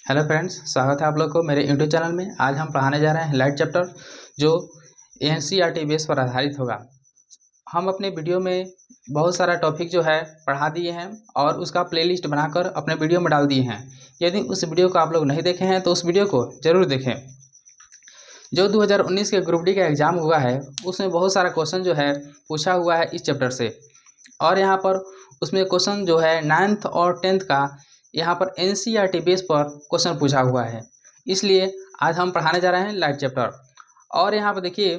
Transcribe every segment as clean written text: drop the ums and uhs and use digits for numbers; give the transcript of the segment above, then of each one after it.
Hello friends, स्वागत है आप लोग को मेरे यूट्यूब चैनल में। आज हम पढ़ाने जा रहे हैं लाइट चैप्टर जो एनसीईआरटी बेस पर आधारित होगा। हम अपने वीडियो में बहुत सारा टॉपिक जो है पढ़ा दिए हैं और उसका प्लेलिस्ट बनाकर अपने वीडियो में डाल दिए हैं। यदि उस वीडियो को आप लोग नहीं देखे हैं तो उस वीडियो को ज़रूर देखें। जो 2019 के ग्रुप डी का एग्ज़ाम हुआ है उसमें बहुत सारा क्वेश्चन जो है पूछा हुआ है इस चैप्टर से, और यहाँ पर उसमें क्वेश्चन जो है 9th और 10th का यहाँ पर एनसीईआरटी बेस पर क्वेश्चन पूछा हुआ है। इसलिए आज हम पढ़ाने जा रहे हैं लाइट चैप्टर। और यहाँ पर देखिए,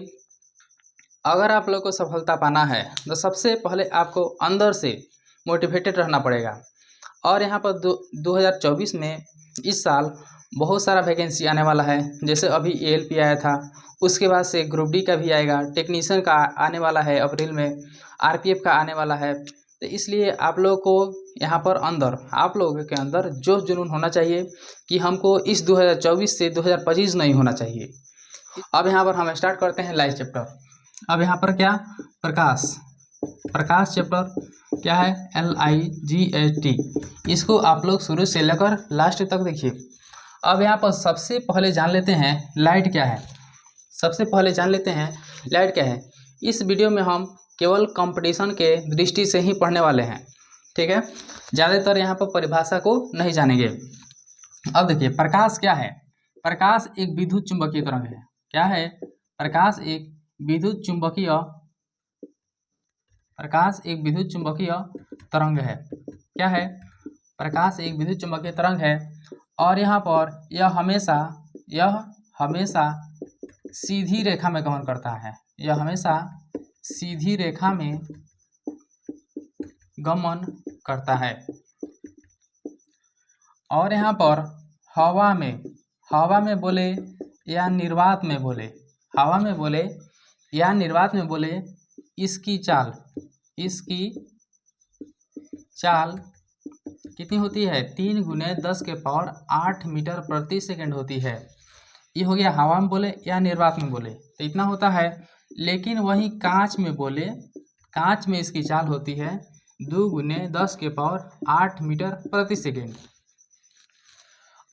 अगर आप लोग को सफलता पाना है तो सबसे पहले आपको अंदर से मोटिवेटेड रहना पड़ेगा। और यहाँ पर 2024 में इस साल बहुत सारा वैकेंसी आने वाला है। जैसे अभी एएलपी आया था, उसके बाद से ग्रुप डी का भी आएगा, टेक्नीशियन का आने वाला है अप्रैल में, आरपीएफ का आने वाला है। तो इसलिए आप लोग को यहाँ पर आप लोगों के अंदर जोश जुनून होना चाहिए कि हमको इस 2024 से 2025 नहीं होना चाहिए। अब यहाँ पर हम स्टार्ट करते हैं लाइट चैप्टर। अब यहाँ पर क्या, प्रकाश चैप्टर क्या है, LIGHT। इसको आप लोग शुरू से लेकर लास्ट तक देखिए। अब यहाँ पर सबसे पहले जान लेते हैं लाइट क्या है। लाइट क्या है। इस वीडियो में हम केवल कंपटीशन के दृष्टि से ही पढ़ने वाले हैं, ठीक है। ज़्यादातर यहाँ पर परिभाषा को नहीं जानेंगे। अब देखिए, प्रकाश क्या है। प्रकाश एक विद्युत चुंबकीय तरंग है। क्या है? प्रकाश एक विद्युत चुंबकीय तरंग है। क्या है? प्रकाश एक विद्युत चुंबकीय तरंग है। और यहाँ पर यह हमेशा सीधी रेखा में गमन करता है। यह हमेशा सीधी रेखा में गमन करता है। और यहाँ पर हवा में बोले या निर्वात में बोले, इसकी चाल कितनी होती है? 3 × 10⁸ मीटर प्रति सेकंड होती है। ये हो गया हवा में बोले या निर्वात में बोले तो इतना होता है। लेकिन वहीं कांच में इसकी चाल होती है 2 × 10⁸ मीटर प्रति सेकंड।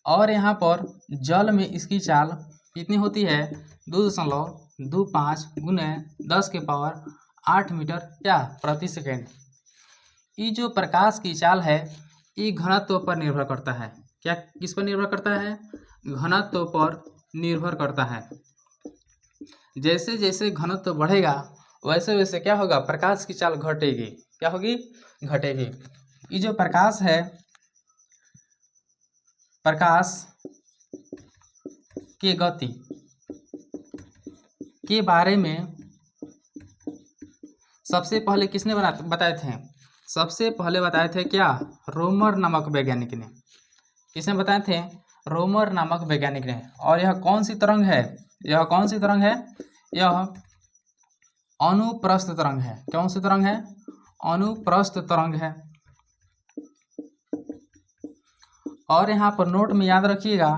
और यहाँ पर जल में इसकी चाल कितनी होती है? 2.25 × 10⁸ मीटर क्या प्रति सेकंड। ये जो प्रकाश की चाल है ये घनत्व पर निर्भर करता है। क्या किस पर निर्भर करता है? घनत्व पर निर्भर करता है। जैसे जैसे घनत्व बढ़ेगा वैसे वैसे क्या होगा? प्रकाश की चाल घटेगी। क्या होगी? घटेगी। ये जो प्रकाश है, प्रकाश के गति के बारे में सबसे पहले किसने बताए थे? सबसे पहले बताए थे क्या? रोमर नामक वैज्ञानिक ने। किसने बताए थे? रोमर नामक वैज्ञानिक ने। और यह कौन सी तरंग है? यह अनुप्रस्थ तरंग है। कौन सी तरंग है? अनुप्रस्थ तरंग है। और यहाँ पर नोट में याद रखिएगा।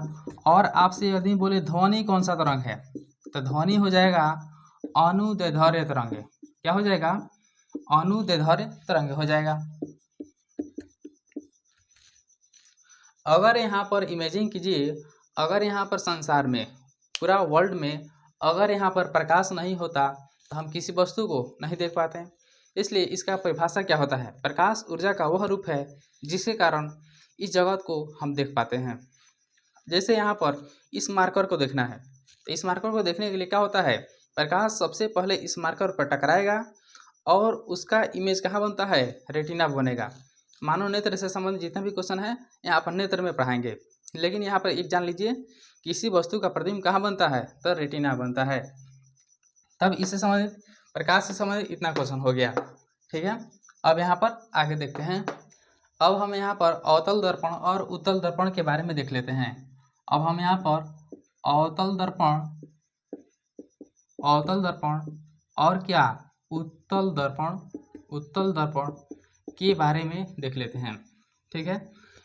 और आपसे यदि बोले ध्वनि कौन सा तरंग है तो ध्वनि हो जाएगा अनुदैर्ध्य तरंग। क्या हो जाएगा? अनुदैर्ध्य तरंग हो जाएगा। अगर यहाँ पर इमेजिन कीजिए, अगर यहाँ पर संसार में पूरा वर्ल्ड में अगर यहाँ पर प्रकाश नहीं होता तो हम किसी वस्तु को नहीं देख पाते। इसलिए इसका परिभाषा क्या होता है? प्रकाश ऊर्जा का वह रूप है जिसके कारण इस जगत को हम देख पाते हैं। जैसे यहाँ पर इस मार्कर को देखना है तो इस मार्कर को देखने के लिए क्या होता है? प्रकाश सबसे पहले इस मार्कर पर टकराएगा और उसका इमेज कहाँ बनता है? रेटिना बनेगा। मानव नेत्र से संबंधित जितना भी क्वेश्चन है यहाँ पर नेत्र में पढ़ाएंगे, लेकिन यहाँ पर एक जान लीजिए, किसी वस्तु का प्रतिबिंब कहाँ बनता है? तो रेटिना बनता है। तब इससे संबंधित, प्रकाश से संबंधित इतना क्वेश्चन हो गया, ठीक है। अब यहाँ पर आगे देखते हैं। अब हम यहाँ पर अवतल दर्पण और उत्तल दर्पण के बारे में देख लेते हैं। अब हम यहाँ पर अवतल दर्पण और क्या, उत्तल दर्पण के बारे में देख लेते हैं, ठीक है।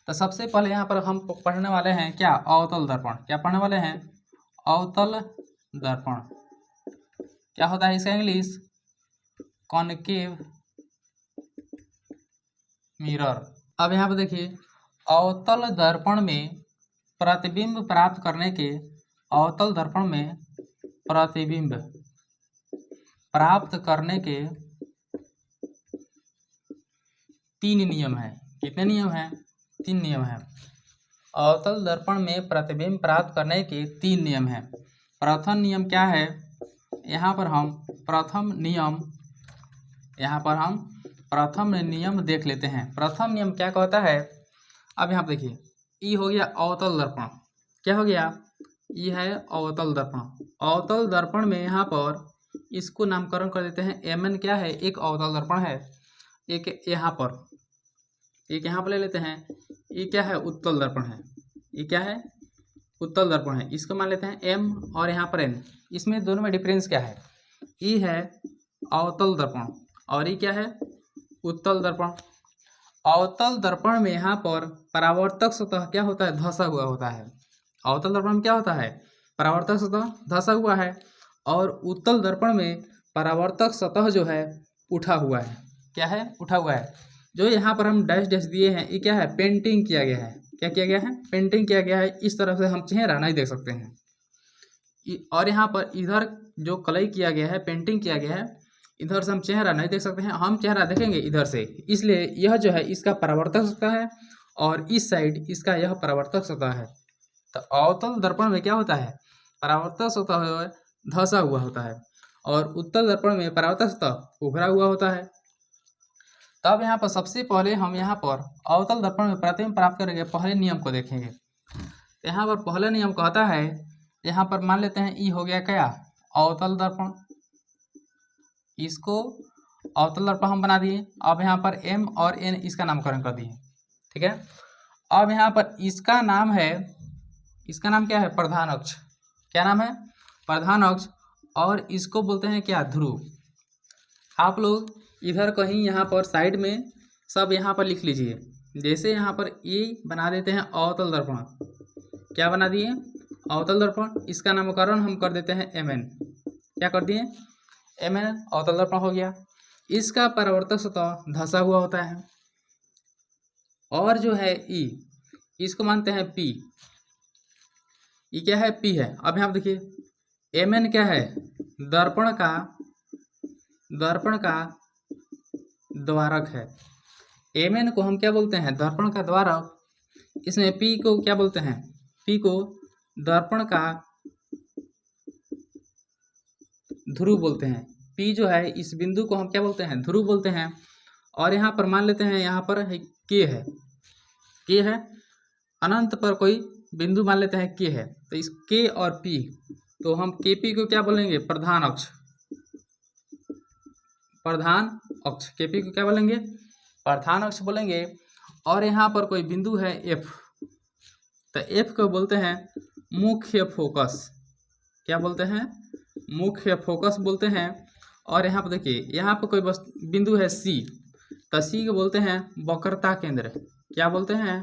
तो सबसे पहले यहाँ पर हम पढ़ने वाले हैं क्या? अवतल दर्पण। क्या पढ़ने वाले हैं? अवतल दर्पण। क्या होता है इसका इंग्लिश? Concave mirror. अब यहाँ पर देखिए, अवतल दर्पण में प्रतिबिंब प्राप्त करने के अवतल दर्पण में प्रतिबिंब प्राप्त करने के 3 नियम हैं। कितने नियम हैं? 3 नियम हैं। अवतल दर्पण में प्रतिबिंब प्राप्त करने के 3 नियम हैं। प्रथम नियम क्या है? यहाँ पर हम प्रथम नियम देख लेते हैं। प्रथम नियम क्या कहता है? अब यहाँ पर देखिए, ई हो गया अवतल दर्पण। क्या हो गया? ई है अवतल दर्पण। अवतल दर्पण में यहाँ पर इसको नामकरण कर देते हैं Mn। क्या है? एक अवतल दर्पण है। एक यहाँ पर ले लेते हैं। ये क्या है? उत्तल दर्पण है। ये क्या है? उत्तल दर्पण है। इसको मान लेते हैं M और यहाँ पर N। इसमें दोनों में डिफरेंस क्या है? ये है अवतल दर्पण और ये क्या है? उत्तल दर्पण। अवतल दर्पण में यहाँ पर परावर्तक सतह क्या होता है? धंसा हुआ होता है। अवतल दर्पण में क्या होता है? परावर्तक सतह धंसा हुआ है। और उत्तल दर्पण में परावर्तक सतह जो है उठा हुआ है। क्या है? उठा हुआ है। जो यहाँ पर हम डैश डैश दिए हैं, ये क्या है? पेंटिंग किया गया है। क्या किया गया है? पेंटिंग किया गया है। इस तरह से हम चेहरा नहीं देख सकते हैं। और यहाँ पर इधर जो कलई किया गया है, पेंटिंग किया गया है, इधर से हम चेहरा नहीं देख सकते हैं। हम चेहरा देखेंगे इधर से, इसलिए यह जो है इसका परावर्तक सतह है और इस साइड इसका यह परावर्तक सतह है। तो अवतल दर्पण में क्या होता है? परावर्तक सतह धंसा हुआ होता है और उत्तल दर्पण में परावर्तक सतह उभरा हुआ होता है। तब यहाँ पर सबसे पहले हम यहाँ पर अवतल दर्पण में प्रतिबिंब प्राप्त करेंगे, पहले नियम को देखेंगे। यहाँ पर पहला नियम कहता है, यहाँ पर मान लेते हैं ई हो गया क्या? अवतल दर्पण। इसको अवतल दर्पण हम बना दिए। अब यहाँ पर M और N इसका नामकरण कर दिए। ठीक है। अब यहाँ पर इसका नाम है, इसका नाम क्या है? प्रधान अक्ष। क्या नाम है? प्रधान अक्ष। और इसको बोलते हैं क्या? ध्रुव। आप लोग इधर कहीं यहाँ पर साइड में सब यहाँ पर लिख लीजिए। जैसे यहाँ पर ये बना देते हैं अवतल दर्पण। क्या बना दिए? अवतल दर्पण। इसका नामकरण हम कर देते हैं Mn। क्या कर दिए? Mn अवतल दर्पण हो गया। इसका परावर्तक सतह धंसा हुआ होता है। और जो है E, इसको मानते हैं P। ये क्या है? P है। अब यहाँ देखिए Mn क्या है? दर्पण का द्वारक है। Mn को हम क्या बोलते हैं? दर्पण का द्वारक। इसमें P को क्या बोलते हैं? P को दर्पण का ध्रुव बोलते हैं। P जो है इस बिंदु को हम क्या बोलते हैं? ध्रुव बोलते हैं। और यहाँ पर मान लेते हैं, यहाँ पर K है। K है अनंत पर कोई बिंदु मान लेते हैं K है। तो इस K और P, तो हम KP को क्या बोलेंगे? प्रधान अक्ष। प्रधान अक्ष। KP को क्या बोलेंगे? प्रधान अक्ष बोलेंगे। और यहाँ पर कोई बिंदु है F, तो F को बोलते हैं मुख्य फोकस। क्या बोलते हैं? मुख्य फोकस बोलते हैं। और यहाँ पर देखिए, यहाँ पर कोई बस बिंदु है C, तो C को बोलते हैं वक्रता केंद्र। क्या बोलते हैं?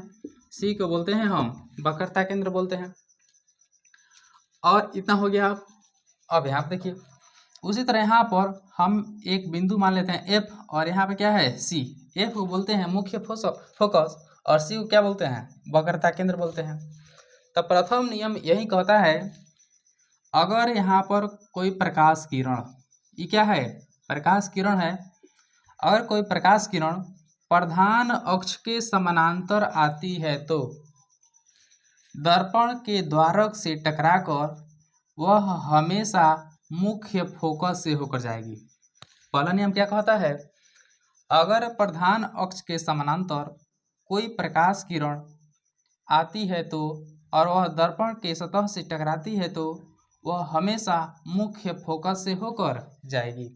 C को बोलते हैं हम वक्रता केंद्र बोलते हैं। और इतना हो गया। अब यहाँ पर देखिए, उसी तरह यहाँ पर हम एक बिंदु मान लेते हैं F और यहाँ पे क्या है? C। F को बोलते हैं मुख्य फोकस और C को क्या बोलते हैं? वक्रता केंद्र बोलते हैं। तो प्रथम नियम यही कहता है, अगर यहाँ पर कोई प्रकाश किरण, ये क्या है? प्रकाश किरण है। अगर कोई प्रकाश किरण प्रधान अक्ष के समानांतर आती है तो दर्पण के द्वारक से टकराकर वह हमेशा मुख्य फोकस से होकर जाएगी। पहला नियम क्या कहता है? अगर प्रधान अक्ष के समानांतर कोई प्रकाश किरण आती है तो और वह दर्पण के सतह से टकराती है तो वह हमेशा मुख्य फोकस से होकर जाएगी।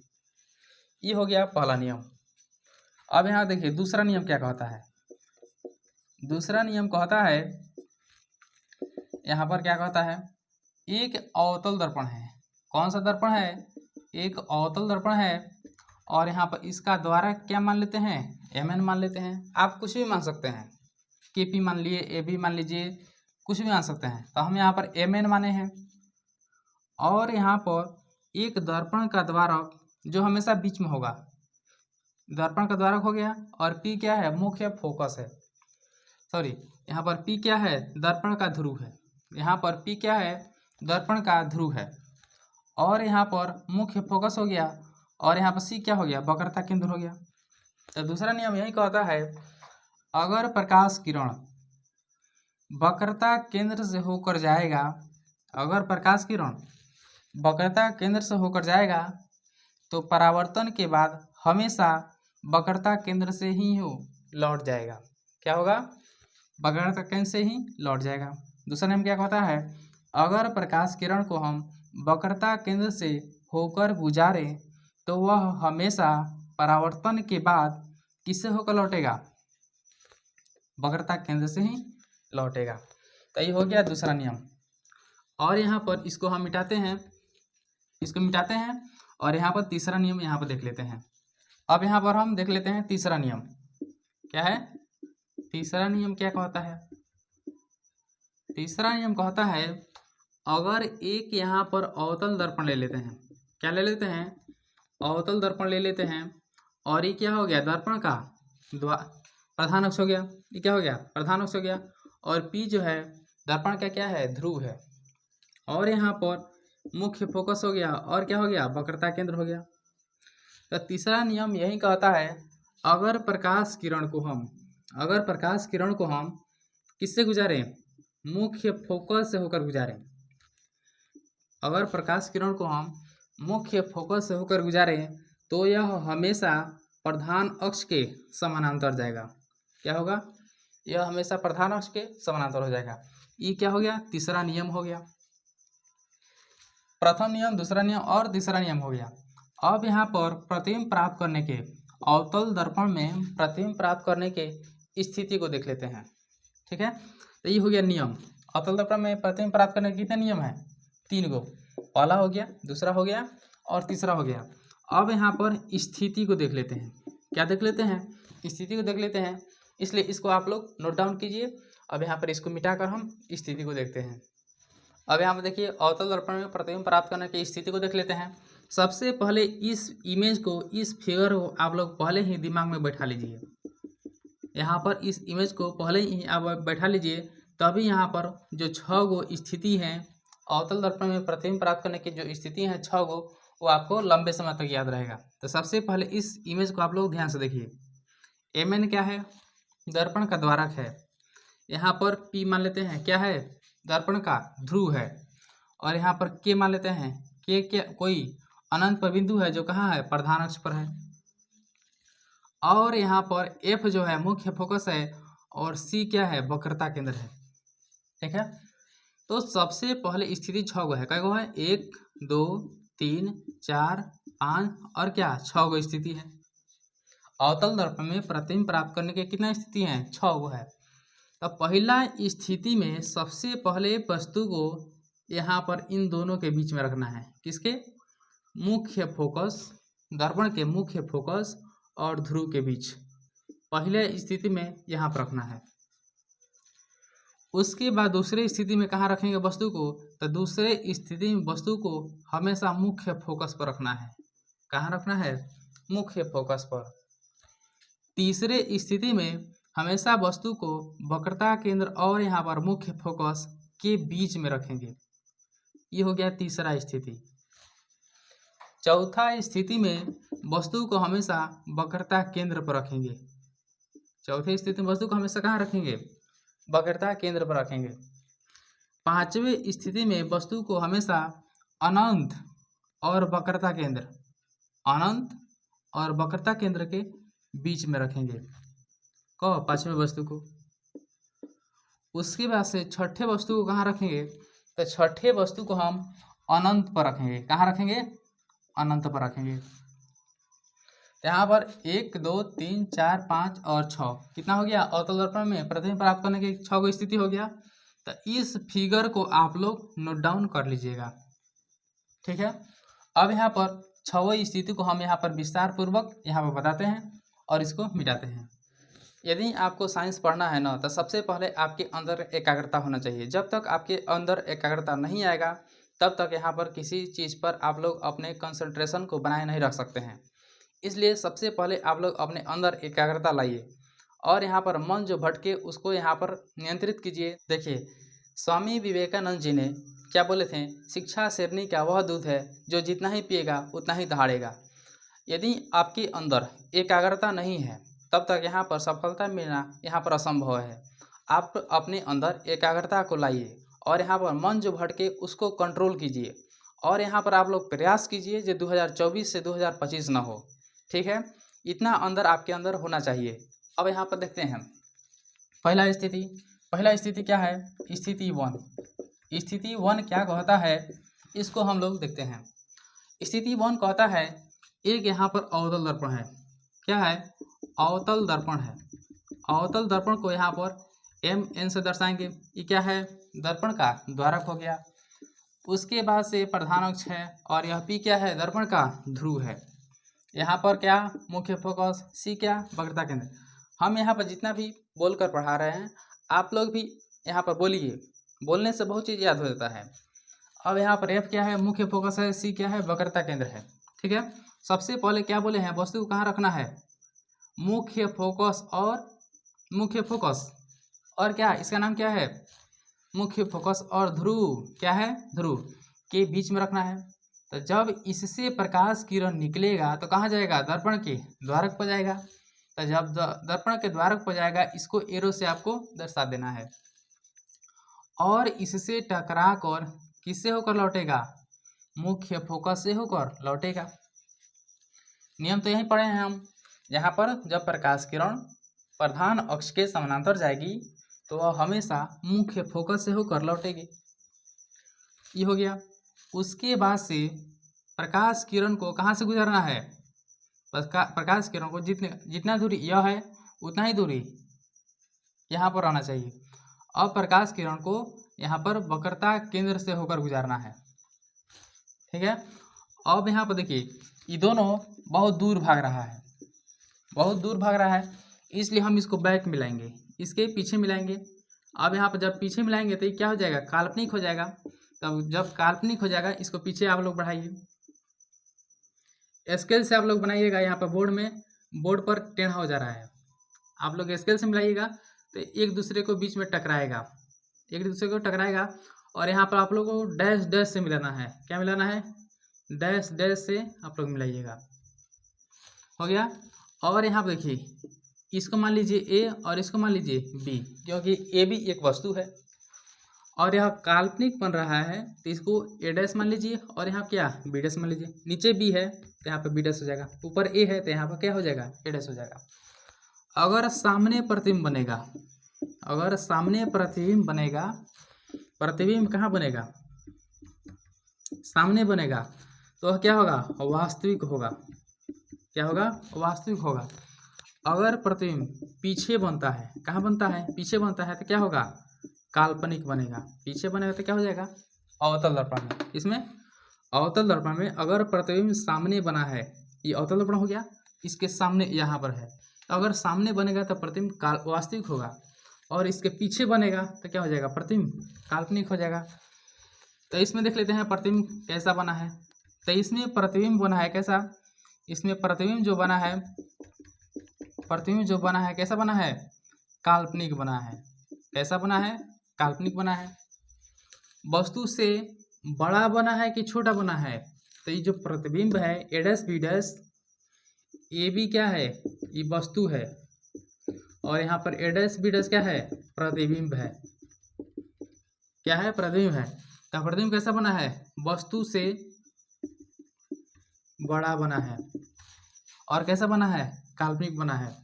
ये हो गया पहला नियम। अब यहाँ देखिए दूसरा नियम क्या कहता है। दूसरा नियम कहता है, यहाँ पर क्या कहता है? एक अवतल दर्पण है। कौन सा दर्पण है? एक अवतल दर्पण है। और यहाँ पर इसका द्वारक क्या मान लेते हैं? Mn मान लेते हैं। आप कुछ भी मान सकते हैं, KP मान लिए, AB मान लीजिए, कुछ भी मान सकते हैं। तो हम यहाँ पर Mn माने हैं। और यहाँ पर एक दर्पण का द्वारक जो हमेशा बीच में होगा, दर्पण का द्वारक हो गया। और P क्या है? मुख्य फोकस है। सॉरी, यहाँ पर P क्या है, दर्पण का ध्रुव है। यहाँ पर P क्या है, दर्पण का ध्रुव है। और यहाँ पर मुख्य फोकस हो गया, और यहाँ पर C क्या हो गया, वक्रता केंद्र हो गया। तो दूसरा नियम यही कहता है, अगर प्रकाश किरण वक्रता केंद्र से होकर जाएगा, अगर प्रकाश किरण वक्रता केंद्र से होकर जाएगा तो परावर्तन के बाद हमेशा वक्रता केंद्र से ही लौट जाएगा। क्या होगा, वक्रता केंद्र से ही लौट जाएगा। दूसरा नियम क्या कहता है, अगर प्रकाश किरण को हम वक्रता केंद्र से होकर गुजारें तो वह हमेशा परावर्तन के बाद किससे होकर लौटेगा, वक्रता केंद्र से ही लौटेगा। तो ये हो गया दूसरा नियम। और यहाँ पर इसको हम मिटाते हैं, इसको मिटाते हैं, और यहाँ पर तीसरा नियम यहाँ पर देख लेते हैं। अब यहाँ पर हम देख लेते हैं तीसरा नियम क्या है। तीसरा नियम क्या कहता है, तीसरा नियम कहता है, अगर एक यहाँ पर अवतल दर्पण ले लेते हैं, क्या ले लेते हैं, अवतल दर्पण ले लेते हैं, और ये क्या हो गया, दर्पण का प्रधान अक्ष हो गया। ये क्या हो गया, प्रधान अक्ष हो गया। और P जो है दर्पण का क्या है, ध्रुव है। और यहाँ पर मुख्य फोकस हो गया, और क्या हो गया, वक्रता केंद्र हो गया। तो तीसरा नियम यही कहता है, अगर प्रकाश किरण को हम किससे गुजारें, मुख्य फोकस से होकर गुजारें, अगर प्रकाश किरण को हम मुख्य फोकस से होकर गुजारें तो यह हमेशा प्रधान अक्ष के समानांतर जाएगा। क्या होगा, यह हमेशा प्रधान अक्ष के समानांतर हो जाएगा। ये क्या हो गया, तीसरा नियम हो गया। प्रथम नियम, दूसरा नियम और तीसरा नियम हो गया। अब यहाँ पर प्रतिबिंब प्राप्त करने के, अवतल दर्पण में प्रतिबिंब प्राप्त करने के स्थिति को देख लेते हैं। ठीक है, तो ये हो गया नियम। अवतल दर्पण में प्रतिबिंब प्राप्त करने के कितने नियम हैं, 3 गो। पहला हो गया, दूसरा हो गया और तीसरा हो गया। अब यहाँ पर स्थिति को देख लेते हैं। क्या देख लेते हैं, स्थिति को देख लेते हैं, इसलिए इसको आप लोग नोट डाउन कीजिए। अब यहाँ पर इसको मिटाकर हम स्थिति को देखते हैं। अब यहाँ पर देखिए, अवतल दर्पण में प्रतिबिंब प्राप्त करने की स्थिति को देख लेते हैं। सबसे पहले इस इमेज को, इस फिगर को आप लोग पहले ही दिमाग में बैठा लीजिए। यहाँ पर इस इमेज को पहले ही आप बैठा लीजिए, तभी यहाँ पर जो 6 गो स्थिति हैं, अवतल दर्पण में प्रतिबिंब प्राप्त करने की जो स्थिति हैं 6 गो, वो आपको लंबे समय तक याद रहेगा। तो सबसे पहले इस इमेज को आप लोग ध्यान से देखिए। Mn क्या है, दर्पण का द्वारक है। यहाँ पर P मान लेते हैं क्या है, दर्पण का ध्रुव है। और यहाँ पर K मान लेते हैं, K क्या, कोई अनंत पर बिंदु है जो कहाँ है, प्रधान अक्ष पर है। और यहाँ पर F जो है मुख्य फोकस है, और C क्या है, वक्रता केंद्र है। ठीक है, तो सबसे पहले स्थिति 6 गो है। कै गो है, 1 2 3 4 5 और क्या, 6 गो स्थिति है। अवतल दर्पण में प्रतिबिंब प्राप्त करने के कितना स्थिति हैं, 6 गो है। तो पहला स्थिति में सबसे पहले वस्तु को यहाँ पर इन दोनों के बीच में रखना है। किसके, मुख्य फोकस, दर्पण के मुख्य फोकस और ध्रुव के बीच, पहले स्थिति में यहाँ पर रखना है। उसके बाद दूसरे स्थिति में कहाँ रखेंगे वस्तु को, तो दूसरे स्थिति में वस्तु को हमेशा मुख्य फोकस पर रखना है। कहाँ रखना है, मुख्य फोकस पर। तीसरे स्थिति में हमेशा वस्तु को वक्रता केंद्र और यहाँ पर मुख्य फोकस के बीच में रखेंगे। ये हो गया तीसरा स्थिति। चौथा स्थिति में वस्तु को हमेशा वक्रता केंद्र पर रखेंगे। चौथे स्थिति में वस्तु को हमेशा कहाँ रखेंगे, वक्रता केंद्र पर रखेंगे। पांचवें स्थिति में वस्तु को हमेशा अनंत और वक्रता केंद्र, अनंत और वक्रता केंद्र के बीच में रखेंगे। कब, पांचवें वस्तु को। उसके बाद से छठे वस्तु को कहाँ रखेंगे, तो छठे वस्तु को हम अनंत पर रखेंगे। कहाँ रखेंगे, अनंत पर रखेंगे। यहाँ पर 1 2 3 4 5 और 6 कितना हो गया, अवतल दर्पण में प्रतिबिंब प्राप्त करने की 6 गो स्थिति हो गया। तो इस फिगर को आप लोग नोट डाउन कर लीजिएगा। ठीक है, अब यहाँ पर 6वें स्थिति को हम यहाँ पर विस्तार पूर्वक यहाँ पर बताते हैं और इसको मिटाते हैं। यदि आपको साइंस पढ़ना है ना, तो सबसे पहले आपके अंदर एकाग्रता होना चाहिए। जब तक आपके अंदर एकाग्रता नहीं आएगा तब तक यहाँ पर किसी चीज़ पर आप लोग अपने कंसंट्रेशन को बनाए नहीं रख सकते हैं। इसलिए सबसे पहले आप लोग अपने अंदर एकाग्रता लाइए और यहाँ पर मन जो भटके उसको यहाँ पर नियंत्रित कीजिए। देखिए, स्वामी विवेकानंद जी ने क्या बोले थे, शिक्षा शेरनी का वह दूध है जो जितना ही पिएगा उतना ही दहाड़ेगा। यदि आपके अंदर एकाग्रता नहीं है तब तक यहाँ पर सफलता मिलना यहाँ पर असंभव है। आप अपने अंदर एकाग्रता को लाइए और यहाँ पर मन जो भटके उसको कंट्रोल कीजिए और यहाँ पर आप लोग प्रयास कीजिए जो 2024 से 2025 ना हो। ठीक है, इतना अंदर आपके अंदर होना चाहिए। अब यहाँ पर देखते हैं पहला स्थिति क्या है, स्थिति 1। स्थिति 1 क्या कहता है इसको हम लोग देखते हैं। स्थिति 1 कहता है एक यहाँ पर अवतल दर्पण है। क्या है, अवतल दर्पण है। अवतल दर्पण को यहाँ पर MN से दर्शाएंगे। ये क्या है, दर्पण का द्वारक हो गया। उसके बाद से प्रधान अक्ष है और यह P क्या है, दर्पण का ध्रुव है। यहाँ पर क्या, मुख्य फोकस, C क्या, वक्रता केंद्र। हम यहाँ पर जितना भी बोलकर पढ़ा रहे हैं आप लोग भी यहाँ पर बोलिए, बोलने से बहुत चीज़ याद हो जाता है। अब यहाँ पर F क्या है, मुख्य फोकस है, C क्या है, वक्रता केंद्र है। ठीक है, सबसे पहले क्या बोले हैं, वस्तु को कहाँ रखना है, मुख्य फोकस और क्या, इसका नाम क्या है, मुख्य फोकस और ध्रुव, क्या है, ध्रुव के बीच में रखना है। तो जब इससे प्रकाश किरण निकलेगा तो कहाँ जाएगा, दर्पण के द्वारक पर जाएगा। तो जब दर्पण के द्वारक पर जाएगा इसको एरो से आपको दर्शा देना है और इससे टकरा कर किससे होकर लौटेगा, मुख्य फोकस से होकर लौटेगा। नियम तो यही पढ़े हैं हम। यहाँ पर जब प्रकाश किरण प्रधान अक्ष के समानांतर जाएगी तो वह हमेशा मुख्य फोकस से होकर लौटेगी। ये हो गया। उसके बाद से प्रकाश किरण को कहाँ से गुजरना है, प्रकाश किरण को जितना दूरी यह है उतना ही दूरी यहाँ पर आना चाहिए। अब प्रकाश किरण को यहाँ पर वक्रता केंद्र से होकर गुजारना है। ठीक है, अब यहाँ पर देखिए ये दोनों बहुत दूर भाग रहा है, इसलिए हम इसको बैक मिलाएंगे, इसके पीछे मिलाएंगे। अब यहाँ पर जब पीछे मिलाएंगे तो ये क्या हो जाएगा, काल्पनिक हो जाएगा। तब जब काल्पनिक हो जाएगा इसको पीछे आप लोग बढ़ाइए, स्केल से आप लोग बनाइएगा। यहाँ पर बोर्ड पर टेढ़ा हो जा रहा है, आप लोग स्केल से मिलाइएगा तो एक दूसरे को बीच में टकराएगा, और यहाँ पर आप लोगों को डैश डैश से मिलाना है। क्या मिलाना है, डैश डैश से आप लोग मिलाइएगा। हो गया। और यहाँ पर देखिए इसको मान लीजिए ए और इसको मान लीजिए बी, क्योंकि ए भी एक वस्तु है और यह काल्पनिक बन रहा है तो इसको ए डैश मान लीजिए और यहाँ क्या, बी डैश मान लीजिए। नीचे बी है तो यहाँ पर बी डैश हो जाएगा, ऊपर ए है तो यहाँ पर क्या हो जाएगा, ए डैश हो जाएगा। अगर सामने प्रतिबिंब बनेगा, प्रतिबिंब कहाँ बनेगा, सामने बनेगा तो क्या होगा, वास्तविक होगा। क्या होगा, वास्तविक होगा। अगर प्रतिबिंब पीछे बनता है, कहाँ बनता है, पीछे बनता है तो क्या होगा, काल्पनिक बनेगा। पीछे बनेगा तो क्या हो जाएगा, अवतल दर्पण में। इसमें अवतल दर्पण में अगर प्रतिबिंब सामने बना है, ये अवतल दर्पण हो गया, इसके सामने यहाँ पर है। अगर सामने बनेगा तो प्रतिबिंब वास्तविक होगा और इसके पीछे बनेगा तो क्या हो जाएगा, प्रतिबिंब काल्पनिक हो जाएगा। तो इसमें देख लेते हैं प्रतिबिंब कैसा बना है। तो इसमें प्रतिबिंब बना है कैसा, इसमें प्रतिबिंब जो बना है कैसा बना है, काल्पनिक बना है। कैसा बना है, काल्पनिक बना है। वस्तु से बड़ा बना है कि छोटा बना है, तो ये जो प्रतिबिंब है A dash B dash, A B क्या है, ये वस्तु है और यहाँ पर ए डैश बी डैश क्या है, प्रतिबिंब है। क्या है, प्रतिबिंब है। तो प्रतिबिंब कैसा बना है, वस्तु से बड़ा बना है और कैसा बना है, काल्पनिक बना है।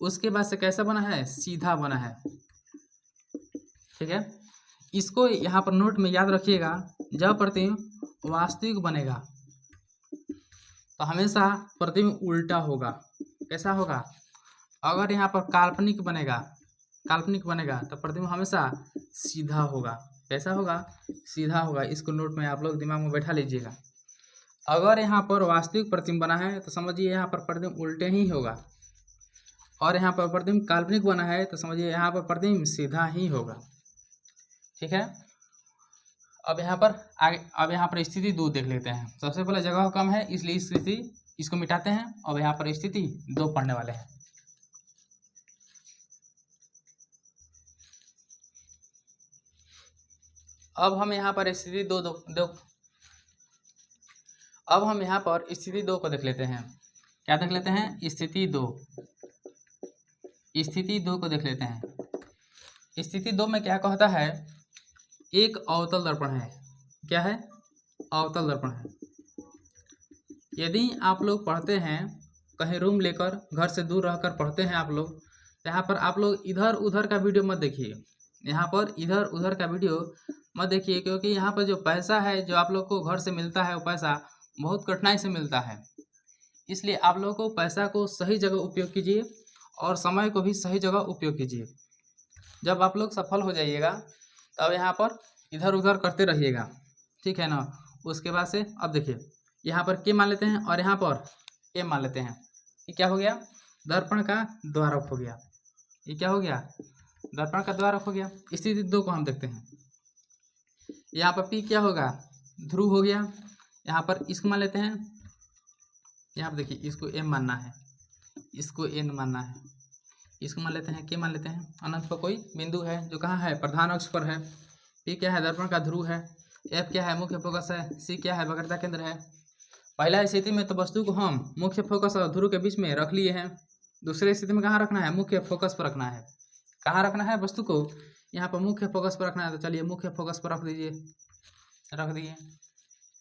उसके बाद से कैसा बना है, सीधा बना है। ठीक है, इसको यहाँ पर नोट में याद रखिएगा। जब प्रतिबिंब वास्तविक बनेगा तो हमेशा प्रतिबिंब उल्टा होगा। कैसा होगा, अगर यहाँ पर काल्पनिक बनेगा तो प्रतिबिंब हमेशा सीधा होगा। कैसा होगा, सीधा होगा। इसको नोट में आप लोग दिमाग में बैठा लीजिएगा। अगर यहाँ पर वास्तविक प्रतिबिंब बना है तो समझिए यहाँ पर प्रतिबिंब उल्टे ही होगा, और यहाँ पर प्रतिबिंब काल्पनिक बना है तो समझिए यहाँ पर प्रतिबिंब सीधा ही होगा। ठीक है, अब यहाँ पर स्थिति 2 देख लेते हैं। सबसे पहले जगह कम है इसलिए स्थिति इसको मिटाते हैं। अब यहाँ पर स्थिति 2 पढ़ने वाले हैं। अब हम यहाँ पर स्थिति अब हम यहाँ पर स्थिति 2 को देख लेते हैं। क्या देख लेते हैं? स्थिति 2। स्थिति 2 को देख लेते हैं। स्थिति 2 में क्या कहता है? एक अवतल दर्पण है। क्या है? अवतल दर्पण है। यदि आप लोग पढ़ते हैं, कहीं रूम लेकर घर से दूर रहकर पढ़ते हैं आप लोग, तो यहाँ पर आप लोग इधर उधर का वीडियो मत देखिए। यहाँ पर इधर उधर का वीडियो मत देखिए, क्योंकि यहाँ पर जो पैसा है जो आप लोग को घर से मिलता है वो पैसा बहुत कठिनाई से मिलता है। इसलिए आप लोग को पैसा को सही जगह उपयोग कीजिए और समय को भी सही जगह उपयोग कीजिए। जब आप लोग सफल हो जाइएगा तब यहाँ पर इधर उधर करते रहिएगा, ठीक है ना। उसके बाद से अब देखिए, यहाँ पर के मान लेते हैं और यहाँ पर एम मान लेते हैं। ये क्या हो गया? दर्पण का द्वारक हो गया। ये क्या हो गया? दर्पण का द्वारक हो गया। स्थिति 2 को हम देखते हैं। यहाँ पर पी क्या होगा? ध्रुव हो गया। यहाँ पर इसको मान लेते हैं। यहाँ पर देखिए, इसको एम मानना है, इसको एन मानना है, इसको मान लेते हैं, के मान लेते हैं। अनंत पर कोई बिंदु है जो कहाँ है? प्रधान अक्ष पर है। पी क्या है? दर्पण का ध्रुव है। एफ क्या है? मुख्य फोकस है। सी क्या है? वक्रता केंद्र है। पहला स्थिति में तो वस्तु को हम मुख्य फोकस और ध्रुव के बीच में रख लिए हैं। दूसरे स्थिति में कहाँ रखना है? मुख्य फोकस पर रखना है। कहाँ रखना है वस्तु को? यहाँ पर मुख्य फोकस पर रखना है। तो चलिए मुख्य फोकस पर रख दीजिए, रख दिए।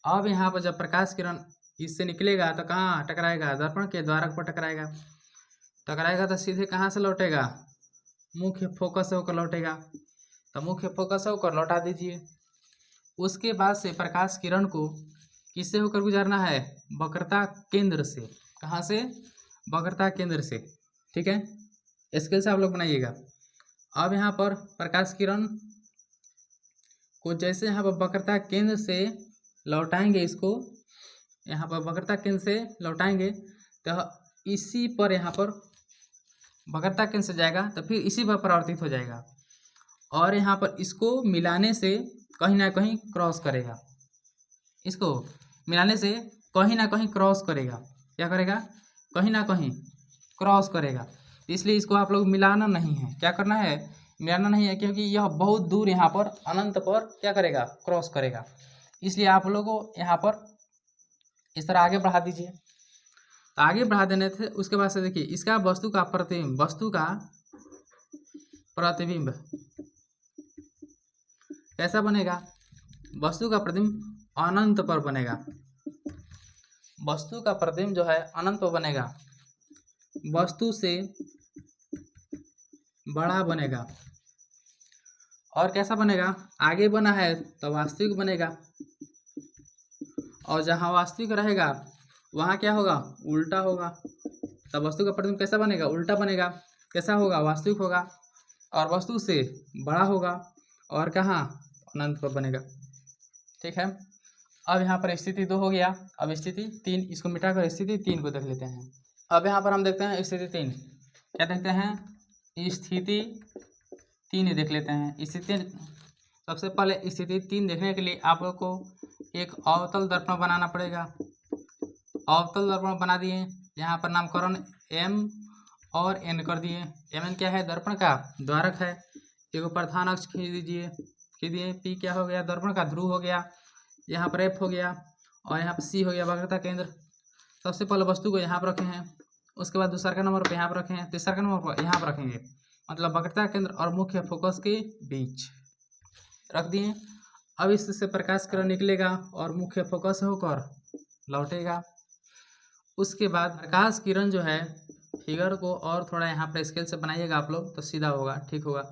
अब यहाँ पर जब प्रकाश किरण इससे निकलेगा तो कहाँ टकराएगा? दर्पण के द्वारक पर टकराएगा। टकराएगा तो सीधे कहाँ से लौटेगा? मुख्य फोकस से होकर लौटेगा। तो मुख्य फोकस से होकर लौटा दीजिए। उसके बाद से प्रकाश किरण को किससे होकर गुजारना है? वक्रता केंद्र से। कहाँ से? वक्रता केंद्र से, ठीक है। स्केल से आप लोग बनाइएगा। अब यहाँ पर प्रकाश किरण को जैसे यहाँ पर वक्रता केंद्र से लौटाएंगे, इसको यहाँ पर वक्रता केंद्र से लौटाएंगे तो इसी पर यहाँ पर वक्रता केंद्र से जाएगा तो फिर इसी पर परावर्तित हो जाएगा और यहाँ पर इसको मिलाने से कहीं ना कहीं क्रॉस करेगा। इसको मिलाने से कहीं ना कहीं क्रॉस करेगा। क्या करेगा? कहीं ना कहीं क्रॉस करेगा। इसलिए इसको आप लोग मिलाना नहीं है। क्या करना है? मिलाना नहीं है, क्योंकि यह बहुत दूर यहाँ पर अनंत पर क्या करेगा? क्रॉस करेगा। इसलिए आप लोगों को यहाँ पर इस तरह आगे बढ़ा दीजिए। आगे बढ़ा देने थे, उसके बाद से देखिए इसका वस्तु का प्रतिबिंब कैसा बनेगा? वस्तु का प्रतिबिंब अनंत पर बनेगा। वस्तु का प्रतिबिंब जो है अनंत पर बनेगा, वस्तु से बड़ा बनेगा। और कैसा बनेगा? आगे बना है तो वास्तविक बनेगा, और जहाँ वास्तविक रहेगा वहाँ क्या होगा? उल्टा होगा। तब वस्तु का प्रतिबिंब कैसा बनेगा? उल्टा बनेगा। कैसा होगा? वास्तविक होगा और वस्तु से बड़ा होगा। और कहाँ? अनंत पर बनेगा, ठीक है। अब यहाँ पर स्थिति 2 हो गया। अब स्थिति 3, इसको मिटाकर स्थिति 3 को देख लेते हैं। अब यहाँ पर हम देखते हैं स्थिति 3। क्या देखते हैं? स्थिति 3 देख लेते हैं। स्थिति सबसे पहले स्थिति 3 देखने के लिए आप लोग को एक अवतल दर्पण बनाना पड़ेगा। अवतल दर्पण बना दिए। यहाँ पर नामकरण एम और एन कर दिए। एम एन क्या है? दर्पण का द्वारक है। एक प्रधान अक्ष खींच दीजिए, खींच दिए। पी क्या हो गया? दर्पण का ध्रुव हो गया। यहाँ पर एफ हो गया और यहाँ पर सी हो गया वक्रता केंद्र। सबसे पहले वस्तु को यहाँ पर रखे हैं, उसके बाद दूसरा का नंबर पर यहाँ पर रखे हैं, तीसरा का नंबर पर यहाँ पर रखेंगे, मतलब वक्रता केंद्र और मुख्य फोकस के बीच रख दिए। अब इससे प्रकाश किरण निकलेगा और मुख्य फोकस होकर लौटेगा। उसके बाद प्रकाश किरण जो है, फिगर को और थोड़ा यहाँ पर स्केल से बनाइएगा आप लोग तो सीधा होगा, ठीक होगा।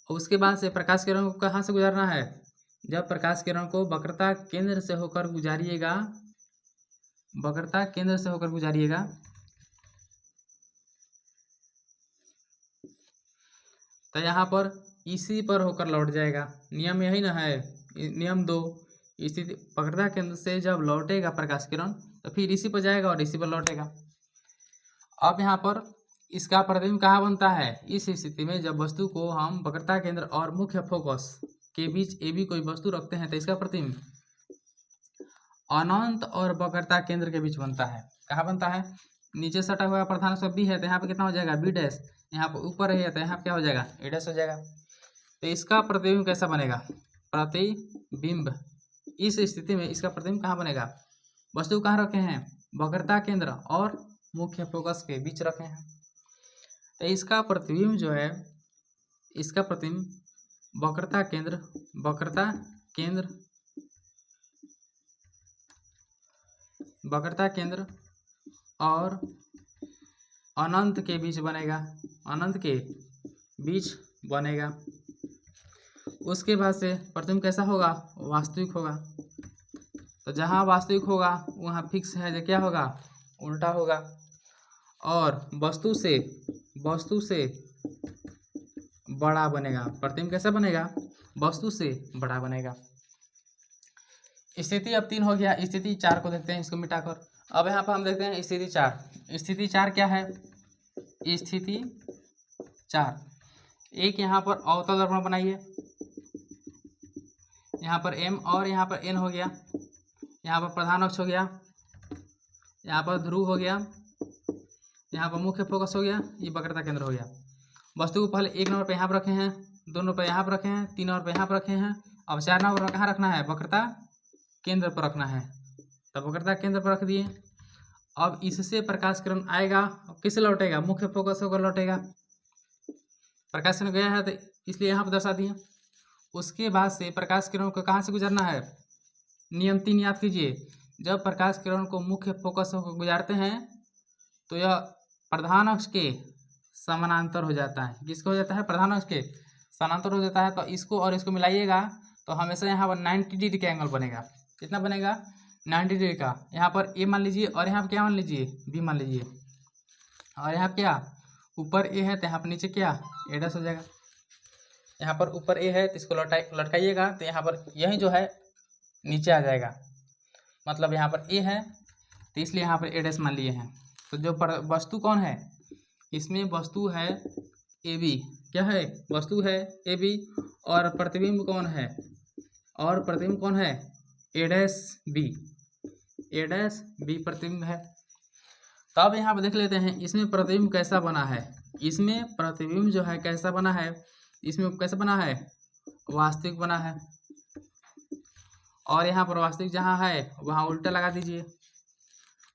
उसके बाद से प्रकाश किरण को कहाँ से गुजारना है? जब प्रकाश किरण को वक्रता केंद्र से होकर गुजारिएगा, वक्रता केंद्र से होकर गुजारिएगा तो यहाँ पर इसी पर होकर लौट जाएगा। नियम यही ना है? नियम 2, स्थिति वक्रता केंद्र से जब लौटेगा प्रकाश किरण तो फिर इसी पर जाएगा और इसी पर लौटेगा। अब यहाँ पर इसका प्रतिबिंब कहाँ बनता है? इस स्थिति में जब वस्तु को हम वक्रता केंद्र और मुख्य फोकस के बीच ए बी कोई वस्तु रखते हैं तो इसका प्रतिबिंब अनंत और वक्रता केंद्र के बीच बनता है। कहाँ बनता है? नीचे सटा हुआ प्रधान अक्ष बी है तो यहाँ पे कितना हो जाएगा? B dash. यहाँ पर ऊपर है तो यहाँ क्या हो जाएगा? ए डैश हो जाएगा। तो इसका प्रतिबिंब कैसा बनेगा? प्रतिबिंब, इस स्थिति में इसका प्रतिबिंब कहाँ बनेगा? वस्तु कहाँ रखे हैं? वक्रता केंद्र और मुख्य फोकस के बीच रखे हैं। तो इसका प्रतिबिंब जो है, इसका प्रतिबिंब वक्रता केंद्र और अनंत के बीच बनेगा, अनंत के बीच बनेगा। उसके बाद से प्रतिबिंब कैसा होगा? वास्तविक होगा। तो जहाँ वास्तविक होगा वहाँ फिक्स है, जो क्या होगा? उल्टा होगा। और वस्तु से बड़ा बनेगा। प्रतिबिंब कैसा बनेगा? वस्तु से बड़ा बनेगा। स्थिति अब 3 हो गया। स्थिति 4 को देखते हैं, इसको मिटाकर। अब यहाँ पर हम देखते हैं स्थिति 4। स्थिति 4 क्या है? स्थिति 4, एक यहाँ पर अवतल दर्पण बनाइए, यहाँ पर M और यहाँ पर N हो गया, यहाँ पर प्रधान अक्ष हो गया, यहाँ पर ध्रुव हो गया, यहाँ पर मुख्य फोकस हो गया, ये वक्रता केंद्र हो गया। वस्तु को पहले 1 नंबर पर यहाँ पर रखे हैं, 2 नंबर पर यहाँ पर रखे हैं, 3 नंबर पर यहाँ पर रखे हैं। अब 4 नंबर पर कहाँ रखना है? वक्रता केंद्र पर रखना है। तब वक्रता केंद्र पर रख दिए। अब इससे प्रकाश किरण आएगा, अब किसे लौटेगा? मुख्य फोकस होकर लौटेगा। प्रकाश किरण गया है तो इसलिए यहाँ पर दर्शा दिए। उसके बाद से प्रकाश किरण को कहाँ से गुजरना है? नियम 3 याद कीजिए। जब प्रकाश किरण को मुख्य फोकस होकर गुजारते हैं तो यह प्रधान अक्ष के समानांतर हो जाता है। किसको हो जाता है? प्रधान अक्ष के समानांतर हो जाता है। तो इसको और इसको मिलाइएगा तो हमेशा यहाँ पर 90 डिग्री का एंगल बनेगा। कितना बनेगा? 90 डिग्री का। यहाँ पर ए मान लीजिए और यहाँ पर क्या मान लीजिए? बी मान लीजिए। और यहाँ क्या? ऊपर ए है तो यहाँ पर नीचे क्या? ए डैश हो जाएगा। यहाँ पर ऊपर ए है तो इसको लटकाइएगा तो यहाँ पर यही जो है नीचे आ जाएगा। मतलब यहाँ पर ए है तो इसलिए यहाँ पर ए डैश मान लिए हैं। तो जो वस्तु कौन है? इसमें वस्तु है ए बी। क्या है? वस्तु है ए बी। और प्रतिबिंब कौन है? और प्रतिबिंब कौन है? A dash B. A dash B प्रतिबिंब है। तब यहाँ पर देख लेते हैं इसमें प्रतिबिंब कैसा बना है। इसमें प्रतिबिंब जो है कैसा बना है? इसमें कैसा बना है? वास्तविक बना है। और यहाँ पर वास्तविक जहाँ है वहाँ उल्टा लगा दीजिए।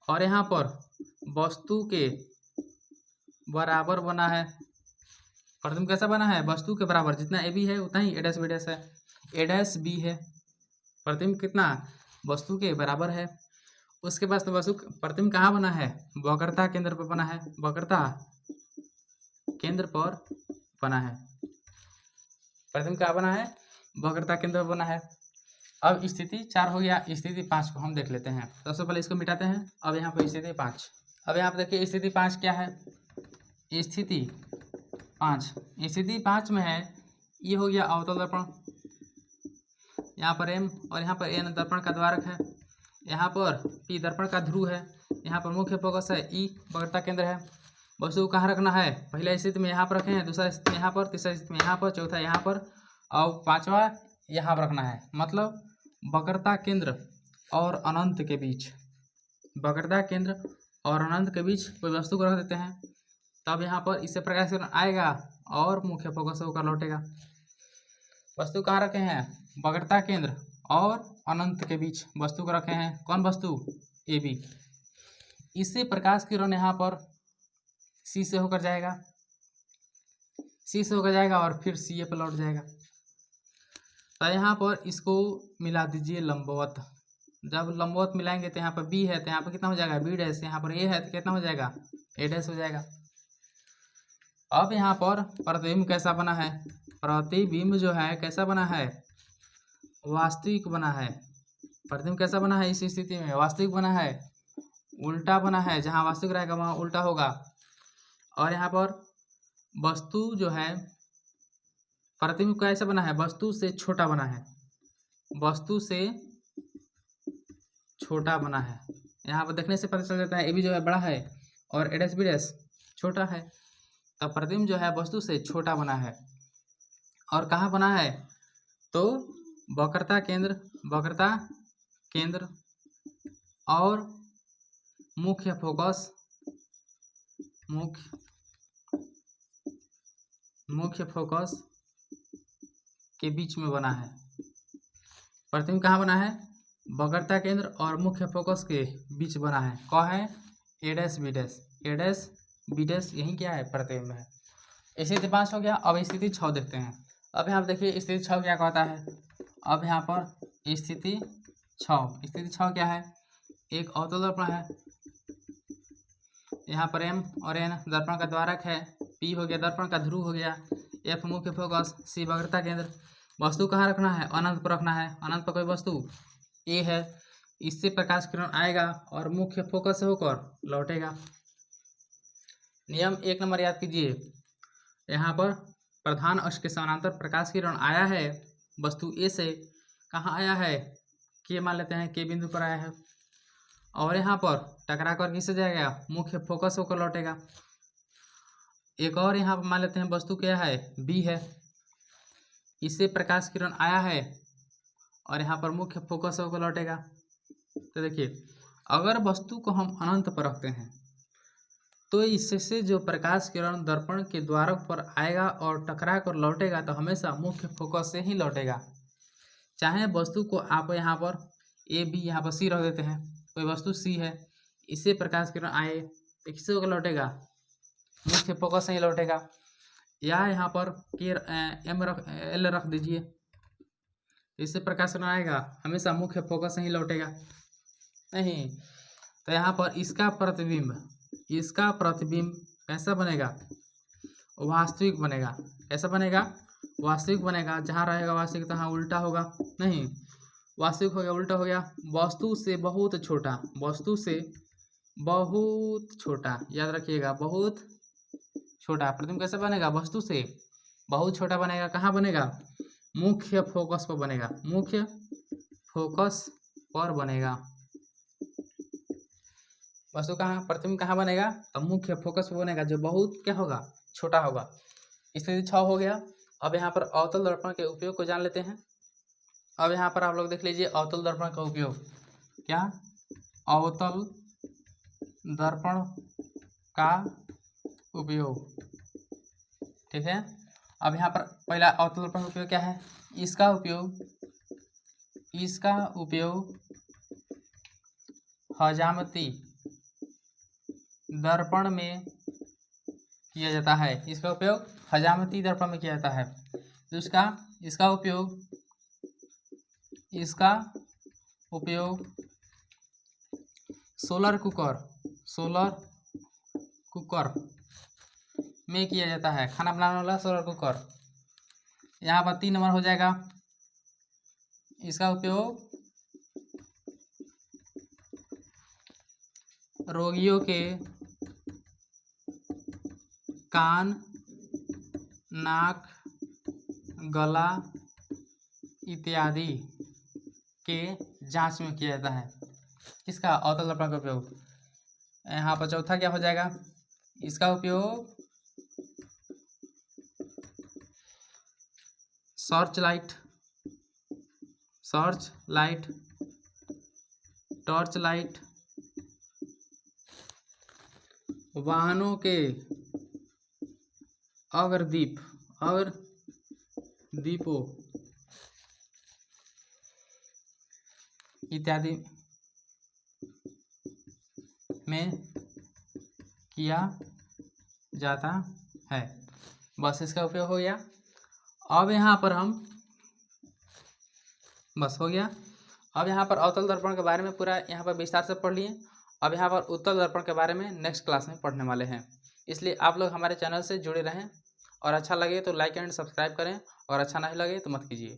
और यहाँ पर वस्तु के बराबर बना है। प्रतिबिंब कैसा बना है? वस्तु के बराबर। जितना ए बी है उतना ही ए डैश बी डैश है। ए डैश बी है। प्रतिबिंब कितना? वस्तु के बराबर है। उसके बाद तो वस्तु प्रतिबिंब कहाँ बना है? वक्रता केंद्र पर बना है। वक्रता केंद्र पर बना है। प्रतिबिंब कहाँ बना है? वक्रता केंद्र पर बना है। अब स्थिति 4 हो गया। स्थिति 5 को हम देख लेते हैं। सबसे पहले इसको मिटाते हैं। अब यहाँ पर स्थिति 5। अब यहाँ पर देखिए स्थिति 5 क्या है? स्थिति 5, स्थिति 5 में है, ये हो गया अवतल दर्पण। यहाँ पर M और यहाँ पर N दर्पण का द्वारक है। यहाँ पर P दर्पण का ध्रुव है। यहाँ पर मुख्य फोकस है, E वक्रता केंद्र है। वस्तु को कहाँ रखना है? पहला स्थिति में यहाँ पर रखे हैं, दूसरा स्थिति में यहाँ पर, तीसरा स्थिति में यहाँ पर, चौथा यहाँ पर और पांचवा यहाँ पर रखना है। मतलब वक्रता केंद्र और अनंत के बीच, वक्रता केंद्र और अनंत के बीच कोई वस्तु को रख देते हैं। तब यहाँ पर इससे प्रकाश किरण आएगा और मुख्य फोकस होकर लौटेगा। वस्तु कहाँ रखे हैं? वक्रता केंद्र और अनंत के बीच वस्तु को रखे हैं। कौन वस्तु? A B. इससे प्रकाश किरण यहाँ पर सी से होकर जाएगा, सी से होकर जाएगा और फिर सी ए पर लौट जाएगा। तो यहाँ पर इसको मिला दीजिए लंबवत। जब लंबवत मिलाएंगे तो यहाँ पर बी है तो यहाँ पर कितना हो जाएगा? B dash. यहाँ पर ए है तो कितना हो जाएगा? ए डैश हो जाएगा। अब यहाँ पर प्रतिबिंब कैसा बना है? प्रतिबिंब जो है कैसा बना है? वास्तविक बना है। प्रतिबिंब कैसा बना है? इस स्थिति में वास्तविक बना है, उल्टा बना है। जहाँ वास्तविक रहेगा वहाँ उल्टा होगा। और यहाँ पर वस्तु जो है, प्रतिबिंब कैसा बना है? वस्तु से छोटा बना है, वस्तु से छोटा बना है। यहाँ पर देखने से पता चल जाता है ए बी जो है बड़ा है और ए डैश बी डैश छोटा है। तब प्रतिबिंब जो है वस्तु से छोटा बना है। और कहाँ बना है? तो वक्रता केंद्र और मुख्य फोकस के बीच में बना है। प्रतिबिंब कहाँ बना है? वक्रता केंद्र और मुख्य फोकस के बीच बना है। कौन है? A dash B dash, A dash B dash, यही क्या है? प्रतिबिंब है। स्थिति 5 हो गया। अब स्थिति 6 देखते हैं। अब यहाँ पर देखिए स्थिति 6 क्या कहता है। अब यहाँ पर स्थिति 6 क्या है? एक अवतल दर्पण है, यहाँ पर M और N दर्पण का द्वारक है, P हो गया दर्पण का ध्रुव हो गया, F मुख्य फोकस, C वक्रता केंद्र। वस्तु कहाँ रखना है? अनंत पर रखना है। अनंत पर कोई वस्तु A है, इससे प्रकाश किरण आएगा और मुख्य फोकस से होकर लौटेगा। नियम 1 नंबर याद कीजिए। यहाँ पर प्रधान अक्ष के समानांतर प्रकाश किरण आया है वस्तु A से। कहाँ आया है? K मान लेते हैं, K बिंदु पर आया है और यहाँ पर टकरा कर किससे जाएगा? मुख्य फोकस होकर लौटेगा। एक और यहाँ पर मान लेते हैं वस्तु क्या है? B है, इससे प्रकाश किरण आया है और यहाँ पर मुख्य फोकस होकर लौटेगा। तो देखिए अगर वस्तु को हम अनंत पर रखते हैं तो इससे जो प्रकाश किरण दर्पण के द्वारक पर आएगा और टकरा कर लौटेगा तो हमेशा मुख्य फोकस से ही लौटेगा। चाहे वस्तु को आप यहाँ पर A B यहाँ पर C रख देते हैं, कोई वस्तु C है, इससे प्रकाश किरण आए तो किससे होकर लौटेगा? मुख्य फोकस से ही लौटेगा। या यहाँ पर L रख दीजिए, इससे प्रकाश किरण आएगा हमेशा मुख्य फोकस से ही लौटेगा। नहीं तो यहाँ पर इसका प्रतिबिंब कैसा बनेगा? वास्तविक बनेगा। कैसा बनेगा? वास्तविक बनेगा। जहाँ रहेगा वास्तविक तहाँ उल्टा होगा। नहीं, वास्तविक हो गया उल्टा हो गया। वस्तु से बहुत छोटा, वस्तु से बहुत छोटा, याद रखिएगा, बहुत छोटा। प्रतिबिंब कैसे बनेगा? वस्तु से बहुत छोटा बनेगा। कहाँ बनेगा? मुख्य फोकस पर बनेगा, मुख्य फोकस पर बनेगा। वस्तु कहाँ? प्रतिबिंब कहाँ बनेगा? तो मुख्य फोकस पर बनेगा, जो बहुत क्या होगा? छोटा होगा। स्थिति 6 हो गया। अब यहाँ पर अवतल दर्पण के उपयोग को जान लेते हैं। अब यहाँ पर आप लोग देख लीजिए अवतल दर्पण का उपयोग। क्या? अवतल दर्पण का उपयोग, ठीक है। अब यहाँ पर पहला अवतल दर्पण का उपयोग क्या है? इसका उपयोग हजामती दर्पण में किया जाता है। इसका उपयोग हजामती दर्पण में किया जाता है। इसका उपयोग सोलर कुकर में किया जाता है। खाना बनाने वाला सोलर कुकर। यहाँ पर 3 नंबर हो जाएगा। इसका उपयोग रोगियों के कान, नाक, गला इत्यादि के जांच में किया जाता है। किसका? अवतल दर्पण का उपयोग। यहाँ पर चौथा क्या हो जाएगा? इसका उपयोग टॉर्च लाइट, वाहनों के दीपों इत्यादि में किया जाता है। बस इसका उपयोग हो गया। अब यहाँ पर हम बस हो गया। अब यहाँ पर अवतल दर्पण के बारे में पूरा यहाँ पर विस्तार से पढ़ लिए। अब यहाँ पर उत्तल दर्पण के बारे में नेक्स्ट क्लास में पढ़ने वाले हैं। इसलिए आप लोग हमारे चैनल से जुड़े रहें और अच्छा लगे तो लाइक एंड सब्सक्राइब करें और अच्छा नहीं लगे तो मत कीजिए।